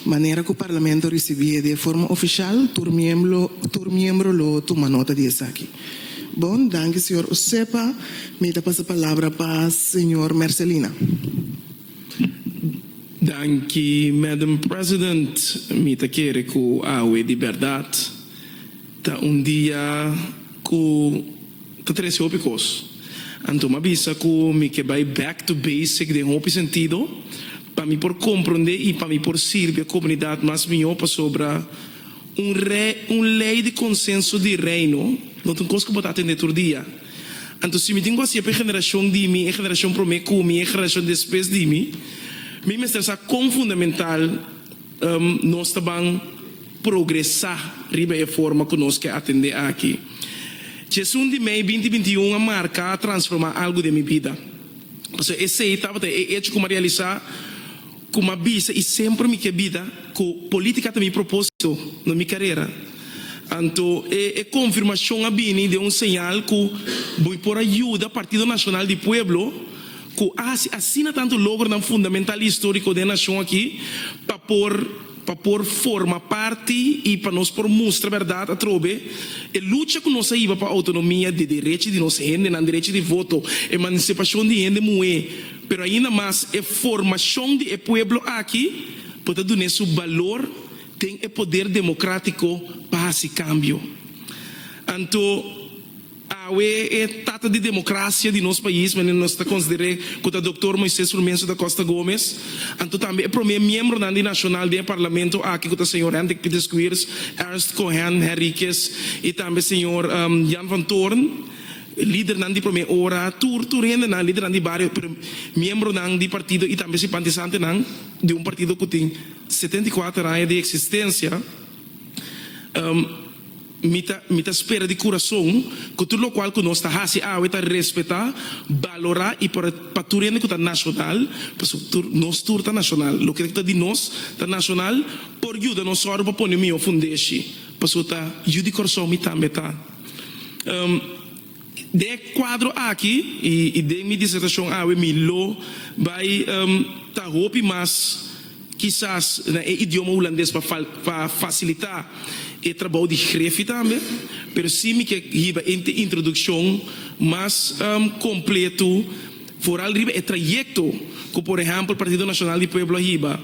maneira que o Parlamento recebia de forma oficial, tur miembro lo toma nota disso aqui. Bom, danke, senhor Osepa. Me dá a palavra para a senhora Marcelina. Danke, Madam President. Me ta quere ku awe de verdade. Ta dia ku ta trece opicos. Anto ma bisa ku mi que vai back to basic de hopi sentido. Para mim por compreender e para mim por servir a comunidade mais melhor para sobre lei de consenso de reino. Não tem coisa que botar atender todo dia. Então se me tenho assim a geração de mim, a geração para mim, a geração depois de mim, me mostra como fundamental nós também progressar riba a forma que nós quer atender aqui. Jesus de mei 2021 a marca a transformar algo de minha vida. Porque esse estava hecho como realizar como bisa e sempre me que vida com política também propósito na minha carreira. Então é confirmação a bini de sinal que vou por ajuda Partido Nacional do Pueblo que assina tanto logro no fundamental histórico da nação aqui para por formar parte e para nós por mostrar a verdade a trobe e luta que nós iba para a autonomia de direito de nossa gente, na direito de voto, emancipação de gente moe, pero ainda mais é formação de pueblo aqui, para dar esse valor tem o poder democrático para esse cambio. Então é tata de democracia de nosso país, mas nós está considerando que o Dr. Moisés Frumencio da Costa Gomes, então também é primeiro membro da nacional do parlamento aqui com o senhor Hendrik Pieter Squires, Ernst Cohen Henriquez e também o senhor Jan van Toorn, líder da primeira hora, ainda na líder da barrio, membro da partido e também simpatizante de partido que tem 74 anos de existência. Mita espera de coração que tudo o qual que nós está a respeitar, valorar e para tudo que está nacional, nós tudo está nacional, o que está de nós está nacional, por ajuda nós só para pôr meu fundeixe, para está ajuda de coração me também está. De quadro aqui e de minha dissertação Milo vai tá roupa mas quizás idioma holandês para facilitar e trabalho de escrever também, mas sim que riba introdução mais completo, foral riba é trajeto, como por exemplo o Partido Nacional do Pueblo riba,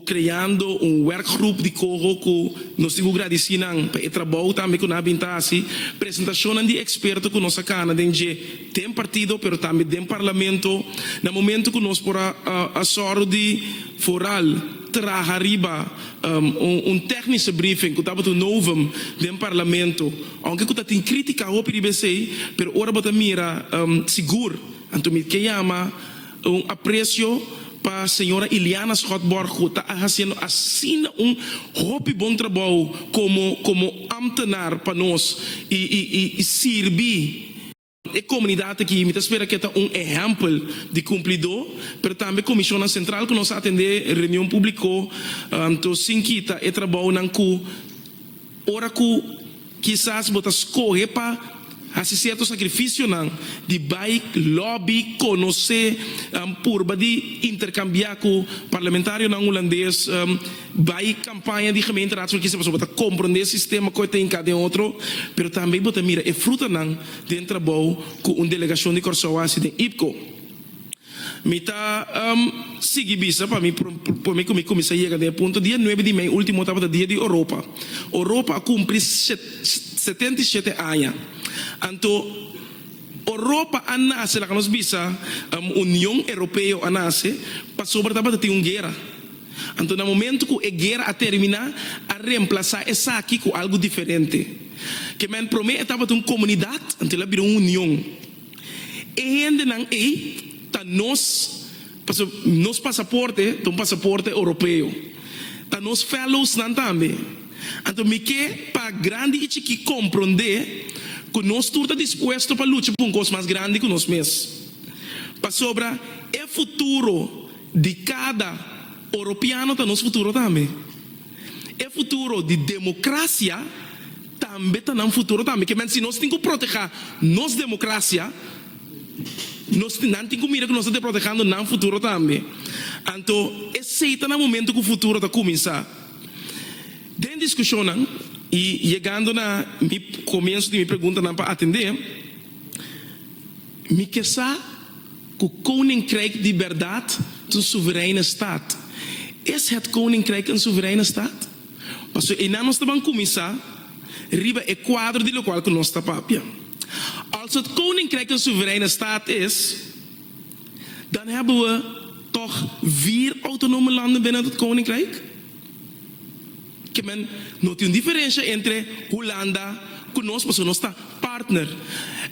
criando workgroup de corro que nós temos agradecido para trabalho também com a bintasi, apresentação de expertos que nós sacana tem partido, pero também tem parlamento, no momento que nós por a sorte de foral traga riba técnico briefing que estava no novo do parlamento, aunque que tem crítica ao PDBC, pero ora bota mira seguro, então me que chama aprecio para a senhora Iliana Schotborg que está fazendo assim hobby bom trabalho como ambtenaar para nós e servir a comunidade aqui, me espera que é exemplo de cumpridor, mas também a Comissão Central que nós atender reunião pública, então sim que é trabalho não que ora que quizás botar escolher para fazer certo sacrifício não de vai lobby conhecer por de intercambiar com parlamentário não holandês vai campanha de gemeenteraad que se botar compreender sistema que tem cada outro, pero também botar mira é fruta não de trabalho com delegação de Corsoasi de IPCO. Mita sigi bisa para mim como comecei a chegar de ponto dia 9 de maio último estava dia de Europa. Europa cumpre 77 anos. Então Europa nasce lá que nós bisa União Europeia nasce passou para ter uma guerra. Então no momento que a guerra a terminar a reemplaçar essa aqui com algo diferente. Que men promete estava uma comunidade, então ela virou uma união. E ainda não tá nos passaporte, um passaporte europeu. Tá nos fellows não também. Então me que para grande e que compreender que nós estamos dispostos para lutar por coisa mais grande que nós mesmos. Para sobra é futuro de cada europeano tá nosso futuro também. É futuro de democracia também tá no futuro também. Que se nós temos que proteger nossa democracia, nós não temos que mirar que nós estamos protegendo no futuro também. Então, esse é o momento que o futuro está começando. Den discussión, y llegando a mi comienzo de mi pregunta para atender, mi quizá que o koninkrijk die verdad een soevereine staat. Is het koninkrijk een soevereine staat? Als we in ons van commissa, riba e quadro di lo qual con nostra papia. Als het koninkrijk een soevereine staat is, dan hebben we toch 4 autonome landen binnen het koninkrijk. Que men noti een diferença entre Holanda conosco, mas nossa partner.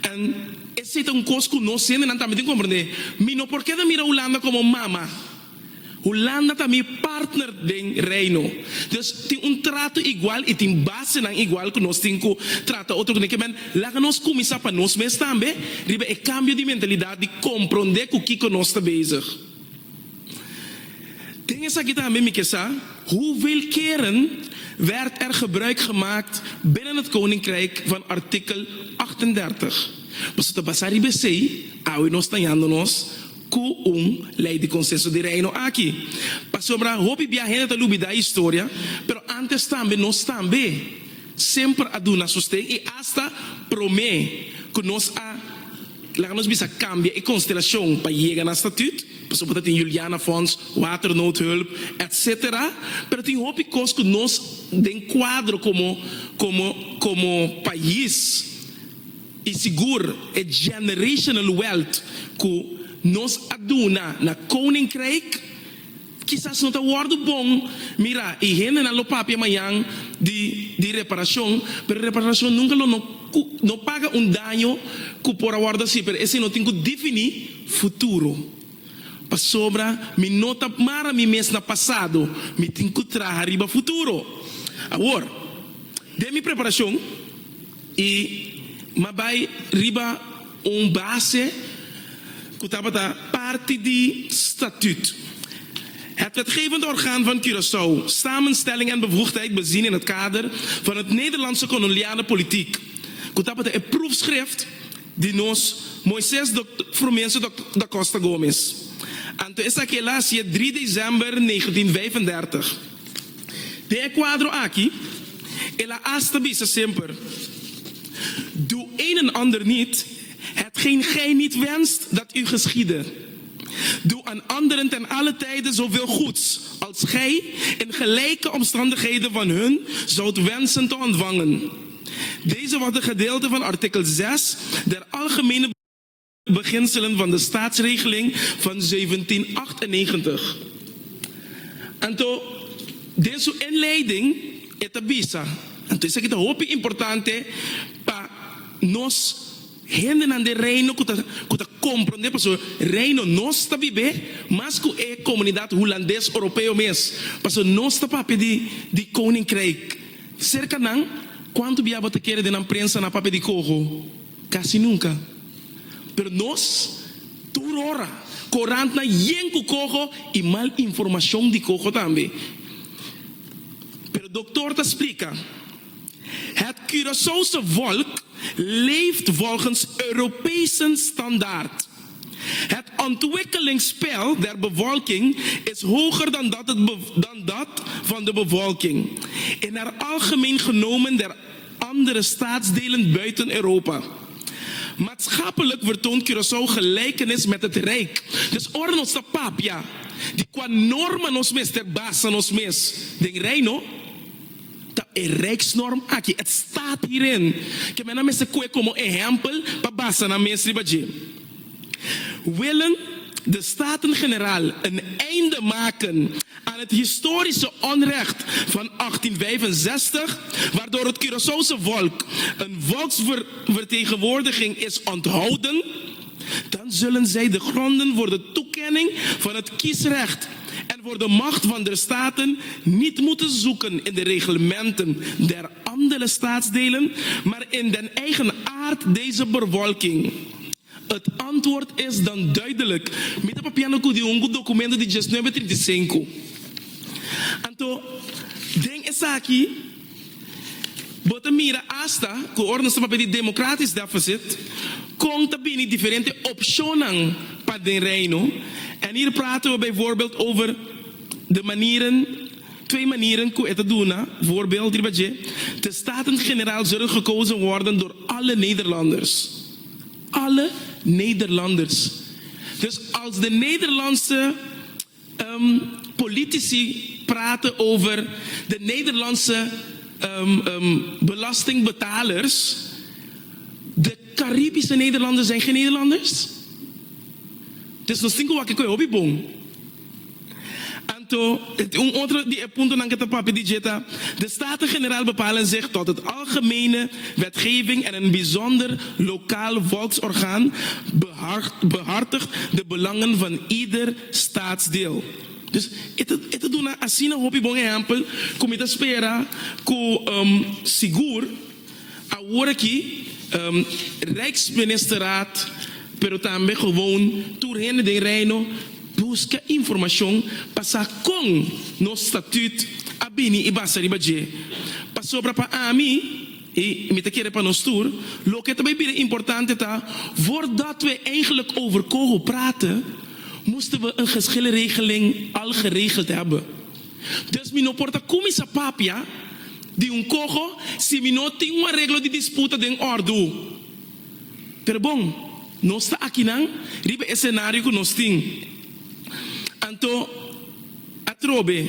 En esse é coisa que nós sendo não também compreender. Mino por que da mira Holanda como mama? Holanda também partner do reino. Dus tem trato igual e tem base não igual que nós temos que tratar outro que men lá que nós começar para nós mesmos também, riba é cambio de mentalidade de compreender o que nós está bezig. Tem essa aqui também me queixar. Hoeveel keren werd er gebruik gemaakt binnen het koninkrijk van artikel 38? Mas ito basa ribesei, awi nos tanhando-nos com lei de consenso de reino aqui. Para sobra, hopi viajando a lubi da história, pero antes também, nós também, sempre a duna sustém e hasta promê que nós lá nos bisa cambia e constelação para chegar na estatuto. Bijvoorbeeld in Juliana Fonds, waternoodhulp, etc. Pero tem hoop coisas que nós den quadro como país e seguro é generational wealth que nós aduna na koninkrijk. Quizás não está guardo bom, mira, e gente na lopapia amanhã de reparação, pero reparação nunca não paga dano que por guarda assim, pero esse não tem que definir futuro. Para sobra, me nota mara mi mês na passado, me tenho que trazer arriba futuro. Agora, de minha preparação, e me vai riba base que estava da parte de statuut. Het wetgevende orgaan van Curaçao, samenstelling en bevoegdheid bezien in het kader van het Nederlandse koloniale politiek. Que estava een proefschrift die nos Moisés Frumense da Costa Gomes. Anto essa que lá se 3 december 1935. De quadro aqui, ela hasta bisa sempre. Doe een en ander niet, hetgeen gij niet wenst dat u geschiede. Doe aan anderen ten alle tijden zoveel goeds, als gij in gelijke omstandigheden van hun zoudt wensen te ontvangen. Deze was de gedeelte van artikel 6 der algemene beginselen van de staatsregeling van 1798. En toen, deze inleiding is de visa. En toen is het heel importante para nós gente aan de reino que compreender porque reino nós está viver mas que é comunidade holandês europeu mesmo porque nós está papel de koninkrijk cerca não quanto biaba te quer de na prensa na papel de cojo quase nunca pero nós toda hora correndo na yenco cojo e mal informação de cojo também pero o doutor te explica het Curaçaose volk leeft volgens Europese standaard. Het ontwikkelingspeil der bevolking is hoger dan dat van de bevolking. In haar algemeen genomen der andere staatsdelen buiten Europa. Maatschappelijk vertoont Curaçao gelijkenis met het Rijk. Dus orde ons de papia. Die qua norma nos mes ter basa nos mes. Den reino. Een rijksnorm aqui. Het staat hierin. Que men mensen kwijt como exempel para basa na mensen die willen de Staten-Generaal een einde maken aan het historische onrecht van 1865, waardoor het Curaçaose volk een volksvertegenwoordiging is onthouden, dan zullen zij de gronden voor de toekenning van het kiesrecht en voor de macht van de staten niet moeten zoeken in de reglementen der andere staatsdelen, maar in den eigen aard deze bevolking. Het antwoord is dan duidelijk. Met de piano de un documento de 1935. Anto, denk is aqui, bota mira hasta, que ordens para pedir democratisch deficit, komt er binnen diferente optionen para den reino. En hier praten we bijvoorbeeld over de manieren 2 manieren hoe te doen. Voorbeeld hierbij. De Staten-Generaal zullen gekozen worden door alle Nederlanders. Alle Nederlanders. Dus als de Nederlandse politici praten over de Nederlandse belastingbetalers, de Caribische Nederlanders zijn geen Nederlanders. Dus nog single wat ik hobby bon. Anto, een andere die punto aan het papier die jeta. De Staten-Generaal bepalen zich tot het algemene wetgeving en een bijzonder lokaal volksorgaan behartigt de belangen van ieder staatsdeel. Dus het doen als je een hobby bon exempel, kom je te spelen, ko sigur, aworki Rijksministerraad, pero tambe gewoon toerheen de Reino, busca informação passa com no statuut abini ibasari baje. Pasobra pa ami e me te keren pa nos tour, lo que também bem importante tá, voordat we eigenlijk over Congo praten, moesten we een geschillenregeling al geregeld hebben. Dus mi no porta comisa papia di un Congo si mi no tem uma regla de disputa de ordo. Pero bom, nós está aqui não, ribe cenário que nós tem. Anto atrobe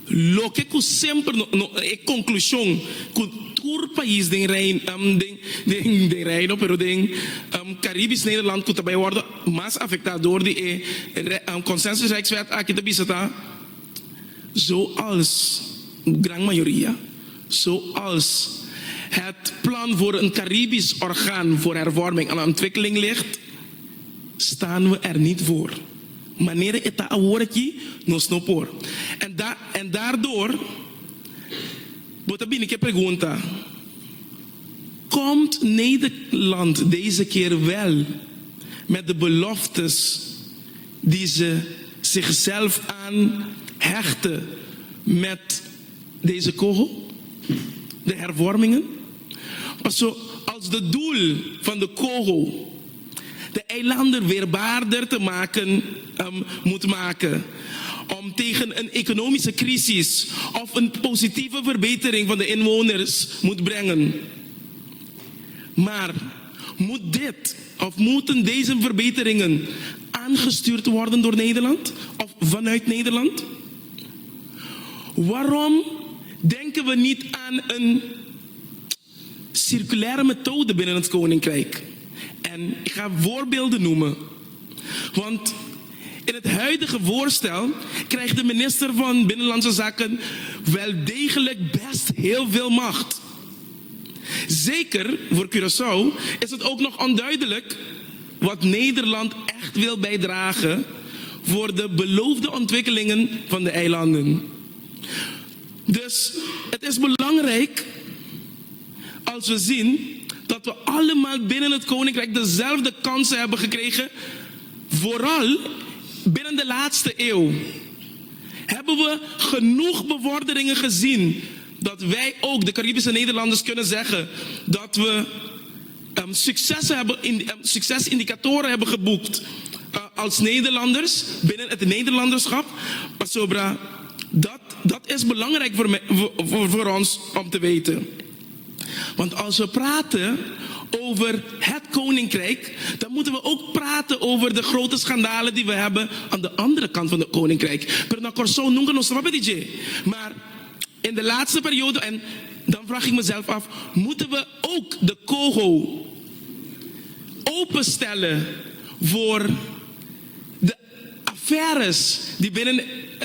lo que ku sempre é conclusão que todo país den Reino pero den Caribisch Nederland que também wordt mais afetado door die consensus Rijkswet aqui te bisata zoals gran maioria zoals het plan voor een Caribisch orgaan voor hervorming en ontwikkeling ligt, staan we er niet voor. Wanneer het dat woordje nos no por. En daardoor, wat ben ik een pregunta. Komt Nederland deze keer wel met de beloftes die ze zichzelf aan hechten met deze kogel? De hervormingen? Als de doel van de kogel de eilanden weerbaarder te maken, moet maken. Om tegen een economische crisis of een positieve verbetering van de inwoners moet brengen. Maar moet dit of moeten deze verbeteringen aangestuurd worden door Nederland of vanuit Nederland? Waarom denken we niet aan een circulaire methode binnen het Koninkrijk? En ik ga voorbeelden noemen. Want in het huidige voorstel krijgt de minister van Binnenlandse Zaken wel degelijk best heel veel macht. Zeker voor Curaçao is het ook nog onduidelijk wat Nederland echt wil bijdragen voor de beloofde ontwikkelingen van de eilanden. Dus het is belangrijk als we zien dat we allemaal binnen het Koninkrijk dezelfde kansen hebben gekregen. Vooral binnen de laatste eeuw hebben we genoeg bevorderingen gezien dat wij ook, de Caribische Nederlanders, kunnen zeggen dat we succesindicatoren hebben geboekt als Nederlanders binnen het Nederlanderschap. Pasobra, dat is belangrijk voor ons om te weten. Want als we praten over het Koninkrijk, dan moeten we ook praten over de grote schandalen die we hebben aan de andere kant van het Koninkrijk. Maar in de laatste periode, en dan vraag ik mezelf af, moeten we ook de KOGO openstellen voor de affaires die binnen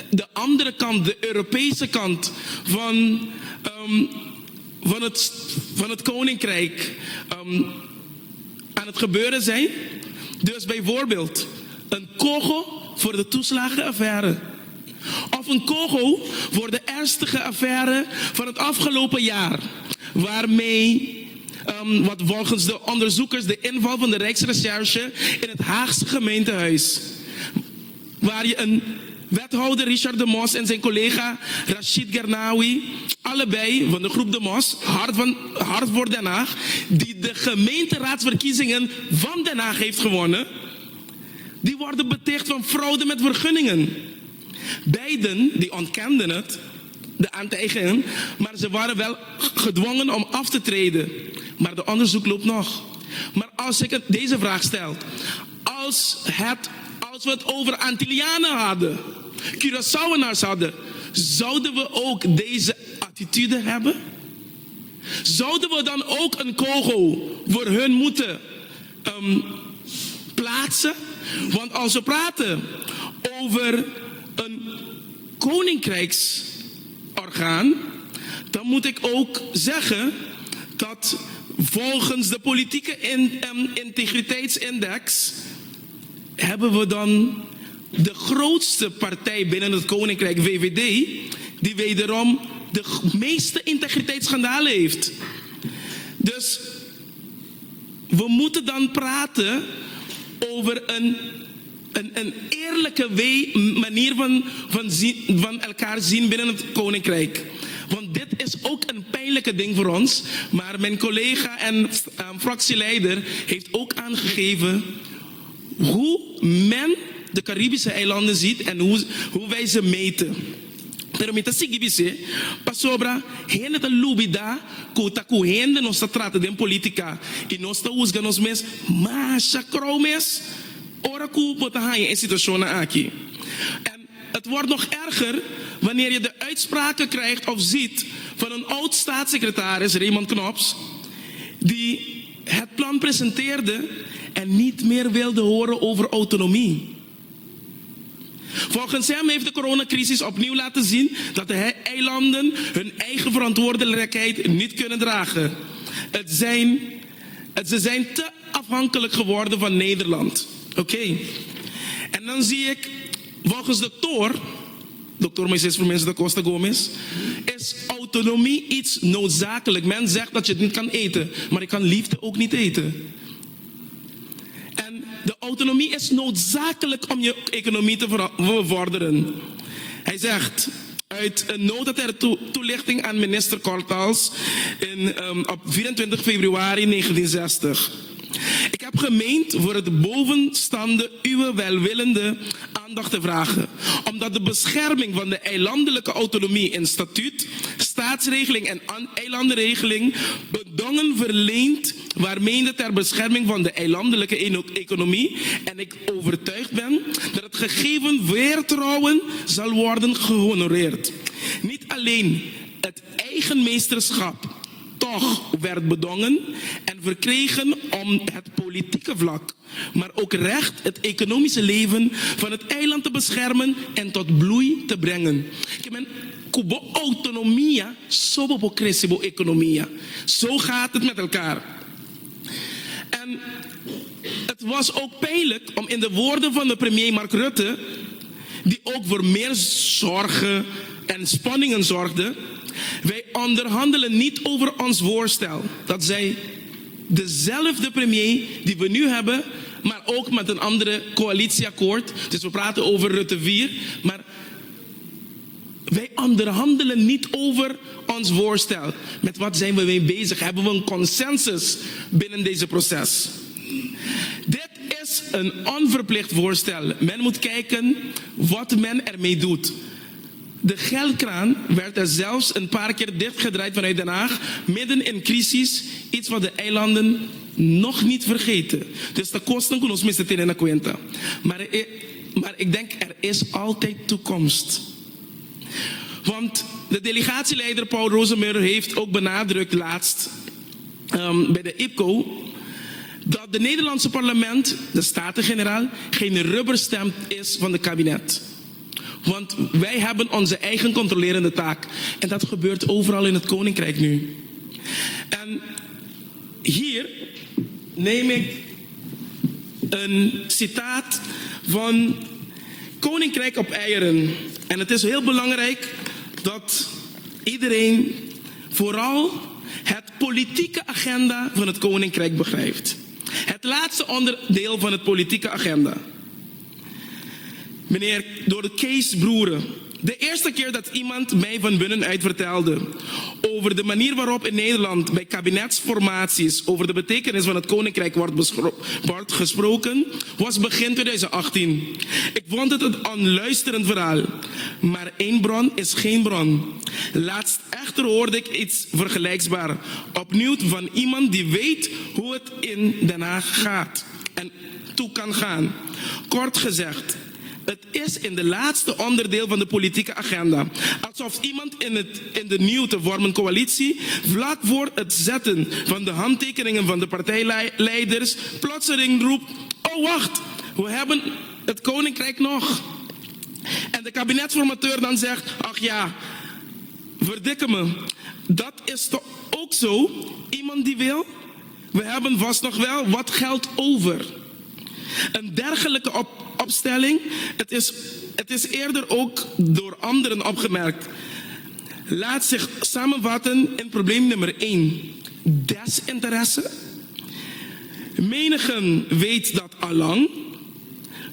de andere kant, de Europese kant van het Koninkrijk aan het gebeuren zijn? Dus bijvoorbeeld een KOGO voor de toeslagenaffaire. Of een KOGO voor de ernstige affaire van het afgelopen jaar. Waarmee, wat volgens de onderzoekers, de inval van de Rijksrecherche in het Haagse gemeentehuis. Waar je een wethouder Richard de Mos en zijn collega Rachid Gernawi, allebei van de groep de Mos, Hart voor Den Haag, die de gemeenteraadsverkiezingen van Den Haag heeft gewonnen, die worden beticht van fraude met vergunningen. Beiden, die ontkenden het, de aantijgingen, maar ze waren wel gedwongen om af te treden. Maar de onderzoek loopt nog. Maar als ik deze vraag stel, als we het over Antillianen hadden, Curaçaoënaars hadden, zouden we ook deze attitude hebben? Zouden we dan ook een kogel voor hun moeten plaatsen? Want als we praten over een koninkrijksorgaan, dan moet ik ook zeggen dat volgens de politieke integriteitsindex hebben we dan de grootste partij binnen het koninkrijk, VVD, die wederom de meeste integriteitsschandalen heeft. Dus we moeten dan praten over een eerlijke manier van elkaar zien binnen het koninkrijk. Want dit is ook een pijnlijke ding voor ons. Maar mijn collega en fractieleider heeft ook aangegeven hoe men de Caribische eilanden ziet en hoe wij ze meten. Pero mita sigibise, pasobra, hende ta lubida, kutaku hende nos ta trata den politica, e nos ta usga nos mes, masha kromes, ora ku botahaye in situatie aki. En het wordt nog erger wanneer je de uitspraken krijgt of ziet van een oud staatssecretaris, Raymond Knops, die het plan presenteerde en niet meer wilde horen over autonomie. Volgens hem heeft de coronacrisis opnieuw laten zien dat de eilanden hun eigen verantwoordelijkheid niet kunnen dragen. Ze zijn te afhankelijk geworden van Nederland. Oké. En dan zie ik, volgens de Dr. Moises Vermense da Costa Gomes, is autonomie iets noodzakelijk. Men zegt dat je het niet kan eten, maar je kan liefde ook niet eten. En de autonomie is noodzakelijk om je economie te bevorderen. Hij zegt uit een nota ter toelichting aan minister Kortals op 24 februari 1960. Ik heb gemeend voor het bovenstaande uw welwillende aandacht te vragen, omdat de bescherming van de eilandelijke autonomie in statuut, staatsregeling en eilandenregeling bedongen verleent waarmee ter bescherming van de eilandelijke economie en ik overtuigd ben dat het gegeven vertrouwen zal worden gehonoreerd. Niet alleen het eigen meesterschap toch werd bedongen en verkregen om het politieke vlak, maar ook recht het economische leven van het eiland te beschermen en tot bloei te brengen. Kubo autonomia, sobo crescibo economia. Zo gaat het met elkaar. En het was ook pijnlijk om in de woorden van de premier Mark Rutte, die ook voor meer zorgen en spanningen zorgde, wij onderhandelen niet over ons voorstel. Dat zei dezelfde premier die we nu hebben, maar ook met een andere coalitieakkoord. Dus we praten over Rutte 4, maar wij onderhandelen niet over ons voorstel. Met wat zijn we mee bezig? Hebben we een consensus binnen deze proces? Dit is een onverplicht voorstel. Men moet kijken wat men ermee doet. De geldkraan werd er zelfs een paar keer dichtgedraaid vanuit Den Haag, midden in crisis, iets wat de eilanden nog niet vergeten. Dus de kosten kunnen ons missen in de cuenta. Maar ik denk, er is altijd toekomst. Want de delegatieleider Paul Rozemuller heeft ook benadrukt laatst bij de IPCO dat de Nederlandse parlement, de Staten-Generaal, geen rubberstamp is van het kabinet. Want wij hebben onze eigen controlerende taak. En dat gebeurt overal in het Koninkrijk nu. En hier neem ik een citaat van Koninkrijk op eieren. En het is heel belangrijk dat iedereen vooral het politieke agenda van het Koninkrijk begrijpt. Het laatste onderdeel van het politieke agenda. Meneer Door de Kees Broeren, De eerste keer dat iemand mij van binnenuit vertelde over de manier waarop in Nederland bij kabinetsformaties over de betekenis van het koninkrijk wordt gesproken, was begin 2018. Ik vond het een onluisterend verhaal, maar één bron is geen bron. Laatst echter hoorde ik iets vergelijkbaar, opnieuw van iemand die weet hoe het in Den Haag gaat en toe kan gaan. Kort gezegd, het is in de laatste onderdeel van de politieke agenda. Alsof iemand in de nieuw te vormen coalitie vlak voor het zetten van de handtekeningen van de partijleiders plotseling roept: oh wacht, we hebben het koninkrijk nog. En de kabinetsformateur dan zegt: ach ja, verdikke me. Dat is toch ook zo? Iemand die wil? We hebben vast nog wel wat geld over. Een dergelijke opstelling, het is eerder ook door anderen opgemerkt, laat zich samenvatten in probleem nummer 1. Desinteresse. Menigen weet dat allang,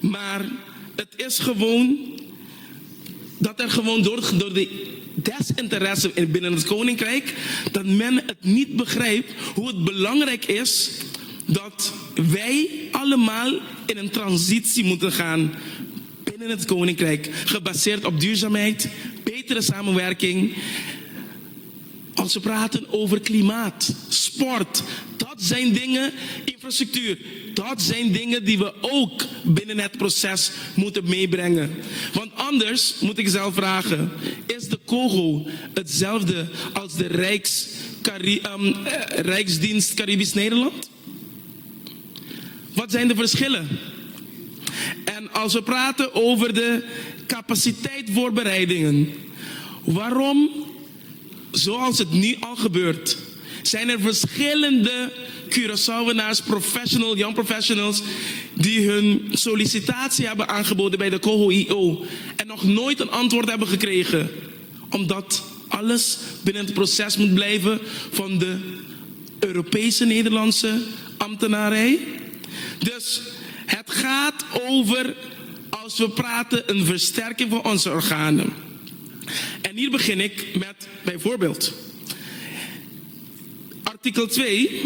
maar het is gewoon dat er gewoon door de desinteresse binnen het koninkrijk, dat men het niet begrijpt hoe het belangrijk is dat wij allemaal in een transitie moeten gaan binnen het koninkrijk, gebaseerd op duurzaamheid, betere samenwerking. Als we praten over klimaat, sport, dat zijn dingen, infrastructuur, dat zijn dingen die we ook binnen het proces moeten meebrengen. Want anders moet ik zelf vragen, is de KOGO hetzelfde als de Rijksdienst Caribisch Nederland? Wat zijn de verschillen? En als we praten over de capaciteitvoorbereidingen, waarom, zoals het nu al gebeurt, zijn er verschillende Curaçaoenaars, young professionals, die hun sollicitatie hebben aangeboden bij de KOGO-IO en nog nooit een antwoord hebben gekregen, omdat alles binnen het proces moet blijven van de Europese Nederlandse ambtenarij. Dus het gaat over, als we praten, een versterking van onze organen. En hier begin ik met bijvoorbeeld artikel 2,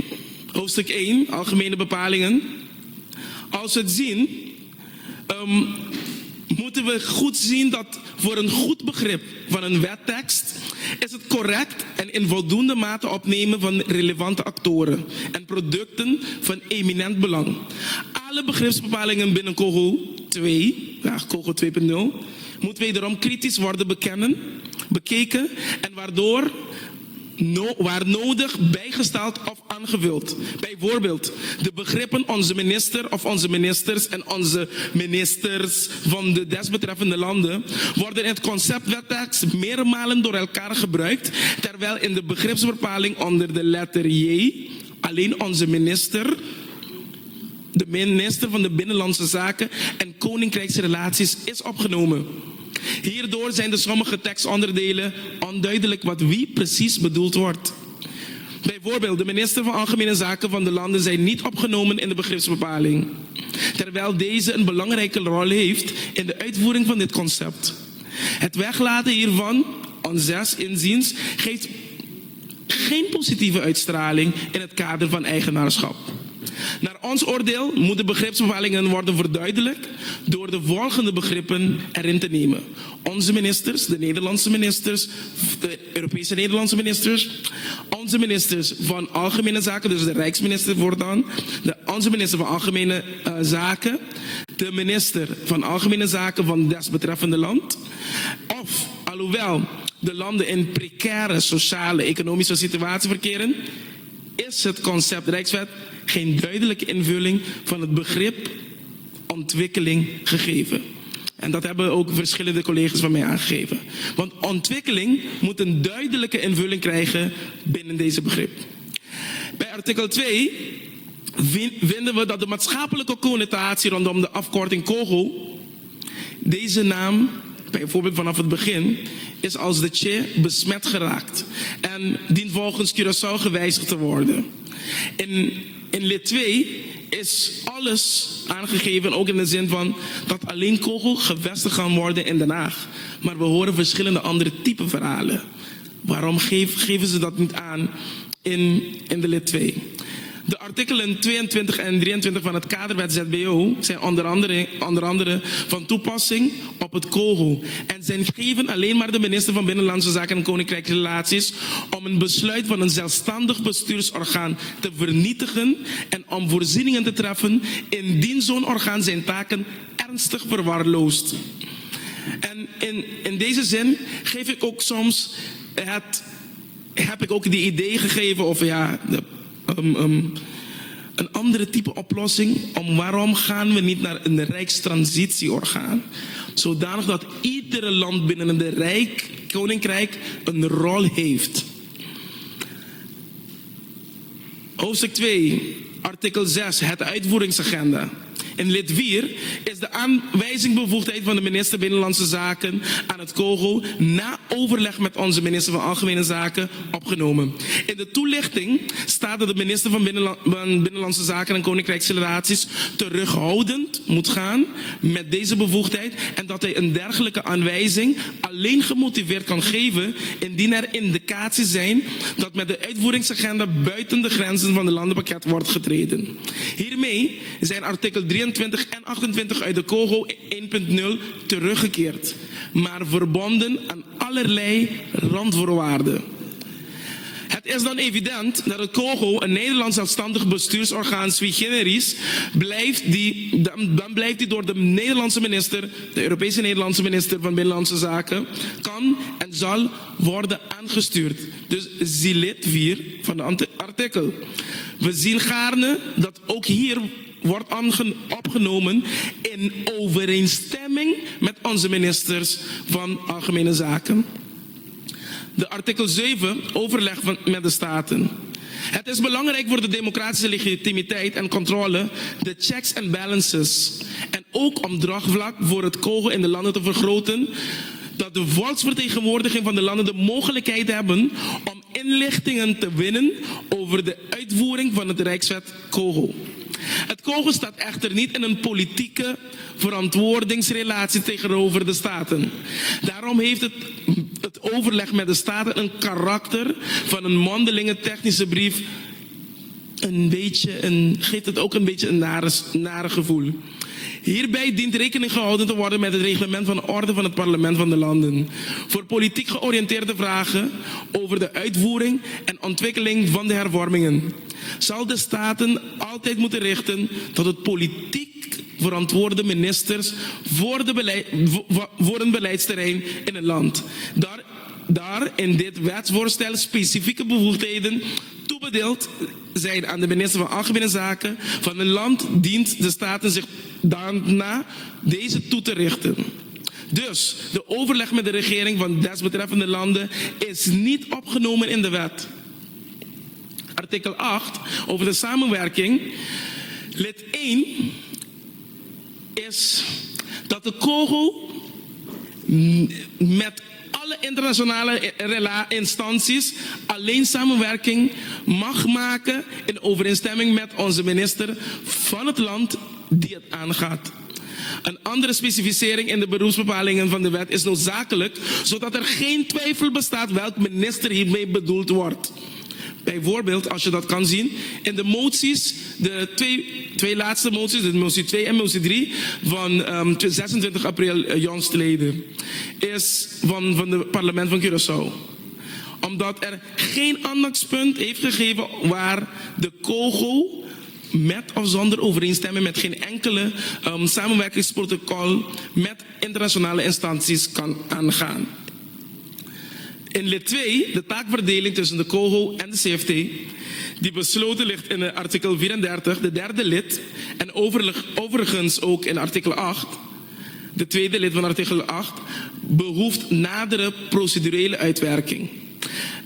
hoofdstuk 1, algemene bepalingen. Als we het zien, moeten we goed zien dat voor een goed begrip van een wettekst is het correct en in voldoende mate opnemen van relevante actoren en producten van eminent belang. Alle begripsbepalingen binnen KOGO 2, KOGO 2.0, moet wederom kritisch worden bekeken en waar nodig bijgesteld of aangevuld. Bijvoorbeeld de begrippen onze minister of onze ministers en onze ministers van de desbetreffende landen worden in het concept wettekst meermalen door elkaar gebruikt, terwijl in de begripsbepaling onder de letter J alleen onze minister, de minister van de Binnenlandse Zaken en Koninkrijksrelaties is opgenomen. Hierdoor zijn de sommige tekstonderdelen onduidelijk wat wie precies bedoeld wordt. Bijvoorbeeld, de minister van Algemene Zaken van de landen zijn niet opgenomen in de begripsbepaling, terwijl deze een belangrijke rol heeft in de uitvoering van dit concept. Het weglaten hiervan, ons inziens, geeft geen positieve uitstraling in het kader van eigenaarschap. Naar ons oordeel moeten begripsbepalingen worden verduidelijkt door de volgende begrippen erin te nemen. Onze ministers, de Nederlandse ministers, de Europese Nederlandse ministers, onze ministers van Algemene Zaken, dus de Rijksminister voortaan, onze minister van Algemene Zaken, de minister van Algemene Zaken van desbetreffende land, of alhoewel de landen in precaire sociale economische situatie verkeren, is het concept Rijkswet geen duidelijke invulling van het begrip ontwikkeling gegeven. En dat hebben ook verschillende collega's van mij aangegeven. Want ontwikkeling moet een duidelijke invulling krijgen binnen deze begrip. Bij artikel 2 vinden we dat de maatschappelijke connotatie rondom de afkorting KOGO, deze naam, bijvoorbeeld vanaf het begin, is als de Tje besmet geraakt en dient volgens Curaçao gewijzigd te worden. In lid 2 is alles aangegeven, ook in de zin van dat alleen Kogo gevestigd gaan worden in Den Haag. Maar we horen verschillende andere type verhalen. Waarom geven ze dat niet aan in de lid 2? De artikelen 22 en 23 van het kaderwet ZBO zijn onder andere van toepassing op het Kogo. En zijn gegeven alleen maar de minister van Binnenlandse Zaken en Koninkrijksrelaties om een besluit van een zelfstandig bestuursorgaan te vernietigen en om voorzieningen te treffen indien zo'n orgaan zijn taken ernstig verwaarloost. En in deze zin geef ik ook soms heb ik ook die idee gegeven over een andere type oplossing. Waarom gaan we niet naar een rijkstransitieorgaan? Zodanig dat iedere land binnen de koninkrijk een rol heeft. Hoofdstuk 2, artikel 6, het uitvoeringsagenda. In lid 4 is de aanwijzingbevoegdheid van de minister Binnenlandse Zaken aan het Kogo na overleg met onze minister van Algemene Zaken opgenomen. In de toelichting staat dat de minister van Binnenlandse Zaken en Koninkrijksrelaties terughoudend moet gaan met deze bevoegdheid en dat hij een dergelijke aanwijzing alleen gemotiveerd kan geven indien er indicaties zijn dat met de uitvoeringsagenda buiten de grenzen van de landenpakket wordt getreden. Hiermee zijn artikel 23 en 28 uit de Kogo 1.0 teruggekeerd, maar verbonden aan allerlei randvoorwaarden. Het is dan evident dat het Kogo een Nederlands zelfstandig bestuursorgaan sui generis blijft die door de Nederlandse minister, de Europese Nederlandse minister van Binnenlandse Zaken, kan en zal worden aangestuurd. Dus zie lid 4 van de artikel. We zien gaarne dat ook hier wordt opgenomen in overeenstemming met onze ministers van Algemene Zaken. De artikel 7, overleg met de staten. Het is belangrijk voor de democratische legitimiteit en controle, de checks and balances, en ook om draagvlak voor het Kogo in de landen te vergroten, dat de volksvertegenwoordiging van de landen de mogelijkheid hebben om inlichtingen te winnen over de uitvoering van het Rijkswet Kogo. Het Kogo staat echter niet in een politieke verantwoordingsrelatie tegenover de staten. Daarom heeft het overleg met de staten een karakter van een mondelinge technische brief. Geeft het ook een beetje een nare gevoel. Hierbij dient rekening gehouden te worden met het reglement van orde van het parlement van de landen. Voor politiek georiënteerde vragen over de uitvoering en ontwikkeling van de hervormingen zal de staten altijd moeten richten tot het politiek verantwoorde ministers voor een beleidsterrein in een land. Daar in dit wetsvoorstel specifieke bevoegdheden toebedeeld zijn aan de minister van Algemene Zaken van een land, dient de staten zich daarna deze toe te richten. Dus de overleg met de regering van desbetreffende landen is niet opgenomen in de wet. Artikel 8 over de samenwerking. Lid 1 is dat de Kogo met alle internationale instanties alleen samenwerking mag maken in overeenstemming met onze minister van het land die het aangaat. Een andere specificering in de beroepsbepalingen van de wet is noodzakelijk, zodat er geen twijfel bestaat welk minister hiermee bedoeld wordt. Bijvoorbeeld, als je dat kan zien, in de moties, de twee laatste moties, de motie 2 en motie 3 van 26 april jongstleden, is van het parlement van Curaçao. Omdat er geen aandachtspunt heeft gegeven waar de Kogo met of zonder overeenstemming met geen enkele samenwerkingsprotocol met internationale instanties kan aangaan. In lid 2, de taakverdeling tussen de Kogo en de CFT, die besloten ligt in artikel 34, de derde lid, en overigens ook in artikel 8, de tweede lid van artikel 8, behoeft nadere procedurele uitwerking.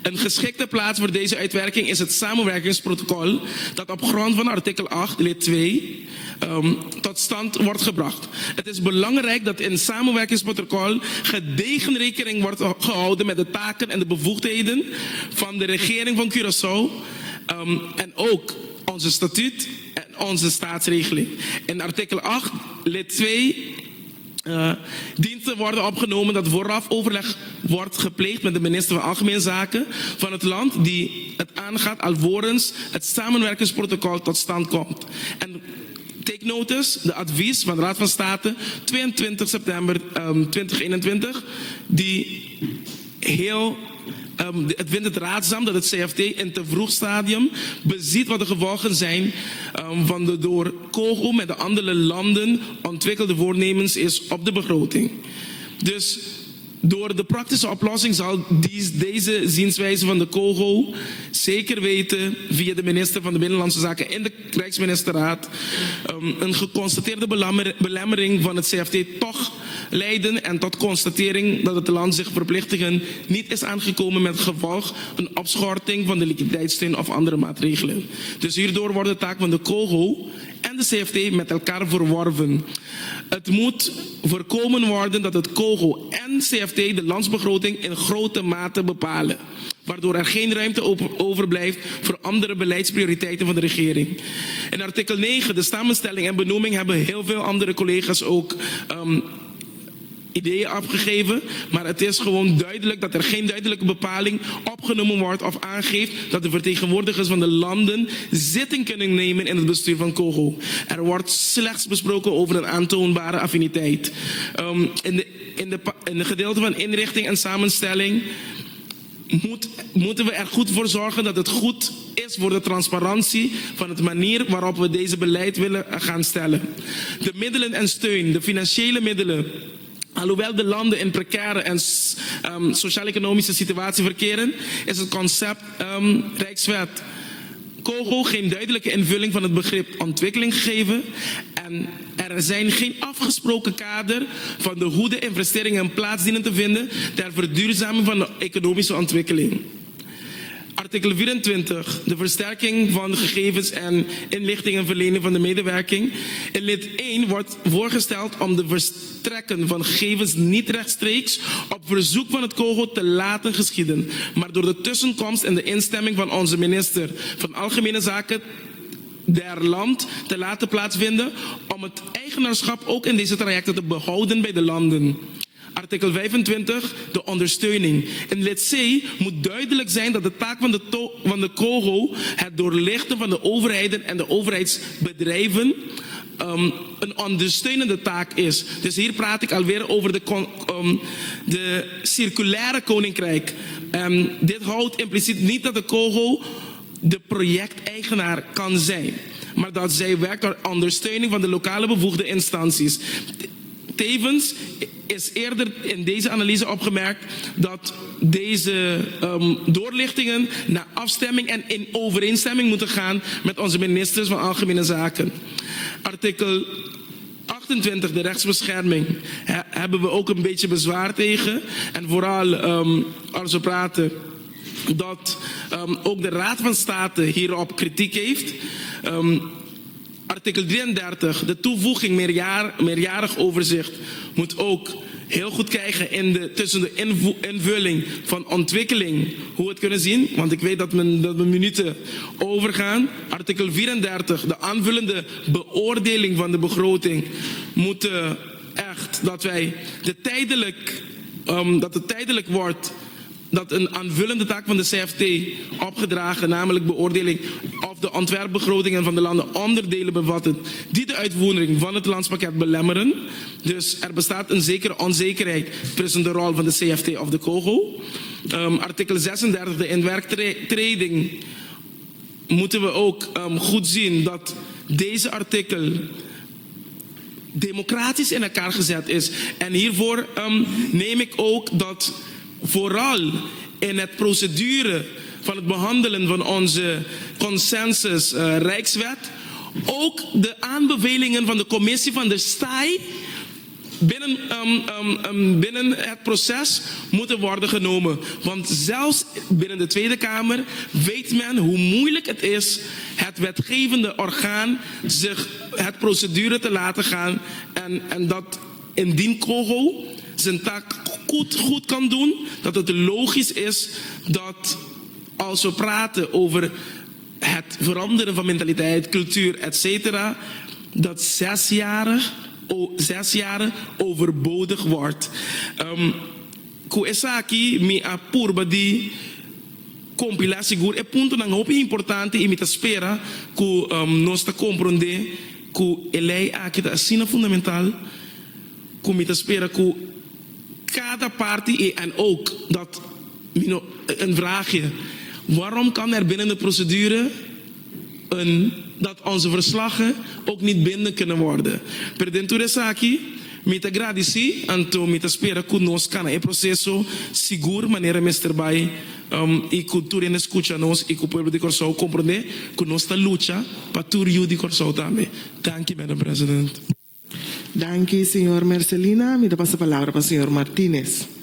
Een geschikte plaats voor deze uitwerking is het samenwerkingsprotocol dat op grond van artikel 8, lid 2, tot stand wordt gebracht. Het is belangrijk dat in het samenwerkingsprotocol gedegen rekening wordt gehouden met de taken en de bevoegdheden van de regering van Curaçao en ook onze statuut en onze staatsregeling. In artikel 8, lid 2... diensten worden opgenomen dat vooraf overleg wordt gepleegd met de minister van Algemene Zaken van het land die het aangaat alvorens het samenwerkingsprotocol tot stand komt. En take notice, de advies van de Raad van State 22 september 2021, die het vindt het raadzaam dat het CFT in te vroeg stadium beziet wat de gevolgen zijn van de door COGO met de andere landen ontwikkelde voornemens is op de begroting. Dus door de praktische oplossing zal deze zienswijze van de COGO zeker weten via de minister van de Binnenlandse Zaken in de Rijksministerraad een geconstateerde belemmering van het CFT toch leiden en tot constatering dat het land zich verplichtingen niet is aangekomen met gevolg een opschorting van de liquiditeitssteun of andere maatregelen. Dus hierdoor wordt de taak van de COGO en de CFT met elkaar verworven. Het moet voorkomen worden dat het COGO en CFT de landsbegroting in grote mate bepalen, waardoor er geen ruimte overblijft voor andere beleidsprioriteiten van de regering. In artikel 9, de samenstelling en benoeming, hebben heel veel andere collega's ook ideeën afgegeven, maar het is gewoon duidelijk dat er geen duidelijke bepaling opgenomen wordt of aangeeft dat de vertegenwoordigers van de landen zitting kunnen nemen in het bestuur van COGO. Er wordt slechts besproken over een aantoonbare affiniteit. In de gedeelte van inrichting en samenstelling moeten we er goed voor zorgen dat het goed is voor de transparantie van de manier waarop we deze beleid willen gaan stellen. De middelen en steun, de financiële middelen. Alhoewel de landen in precaire en sociaal-economische situatie verkeren, is het concept Rijkswet COGO geen duidelijke invulling van het begrip ontwikkeling gegeven en er zijn geen afgesproken kader van de hoe de investeringen plaats dienen te vinden ter verduurzaming van de economische ontwikkeling. Artikel 24, de versterking van de gegevens en inlichtingenverlening van de medewerking. In lid 1 wordt voorgesteld om de verstrekken van gegevens niet rechtstreeks op verzoek van het COGO te laten geschieden, maar door de tussenkomst en de instemming van onze minister van Algemene Zaken der land te laten plaatsvinden om het eigenaarschap ook in deze trajecten te behouden bij de landen. Artikel 25, de ondersteuning. In lid C moet duidelijk zijn dat de taak van de COGO het doorlichten van de overheden en de overheidsbedrijven een ondersteunende taak is. Dus hier praat ik alweer over de circulaire koninkrijk. Dit houdt impliciet niet dat de COGO de projecteigenaar kan zijn, maar dat zij werkt door ondersteuning van de lokale bevoegde instanties. Tevens is eerder in deze analyse opgemerkt dat deze doorlichtingen naar afstemming en in overeenstemming moeten gaan met onze ministers van Algemene Zaken. Artikel 28, de rechtsbescherming, hebben we ook een beetje bezwaar tegen. En vooral als we praten dat ook de Raad van State hierop kritiek heeft. Artikel 33, de toevoeging meerjarig overzicht, moet ook heel goed krijgen tussen de invulling van ontwikkeling, hoe we het kunnen zien, want ik weet dat we minuten overgaan. Artikel 34, de aanvullende beoordeling van de begroting, moeten echt dat het tijdelijk wordt dat een aanvullende taak van de CFT opgedragen, namelijk beoordeling of de ontwerpbegrotingen van de landen onderdelen bevatten die de uitvoering van het landspakket belemmeren. Dus er bestaat een zekere onzekerheid tussen de rol van de CFT of de COGO. Artikel 36, de inwerktreding, moeten we ook goed zien dat deze artikel democratisch in elkaar gezet is. En hiervoor neem ik ook dat vooral in het procedure van het behandelen van onze consensus Rijkswet ook de aanbevelingen van de commissie van de STAI binnen het proces moeten worden genomen. Want zelfs binnen de Tweede Kamer weet men hoe moeilijk het is het wetgevende orgaan zich het procedure te laten gaan en dat indien COGO zijn taak goed kan doen, dat het logisch is dat als we praten over het veranderen van mentaliteit, cultuur, etc., dat 6 jaar overbodig wordt. Ku esaki mi apurba di compilatie gur e punto nang hopi importante imita spera ku nos ta comprende ku elei akita asina fundamental ku mita spera ku cada party en ook dat een vraagje. Waarom kan er binnen de procedure dat onze verslagen ook niet bindend kunnen worden? Per dentro saki, mita gradisi, anto mita spera que nós cana e processo seguro maneira mestre bai e cultura e escucha nós e que o povo de Corsão compreende que nós está luta para tudo de Corsão também. Thank you, Madam President. Dank u, senhor Marcelina. Me dá a palavra para o senhor Martínez.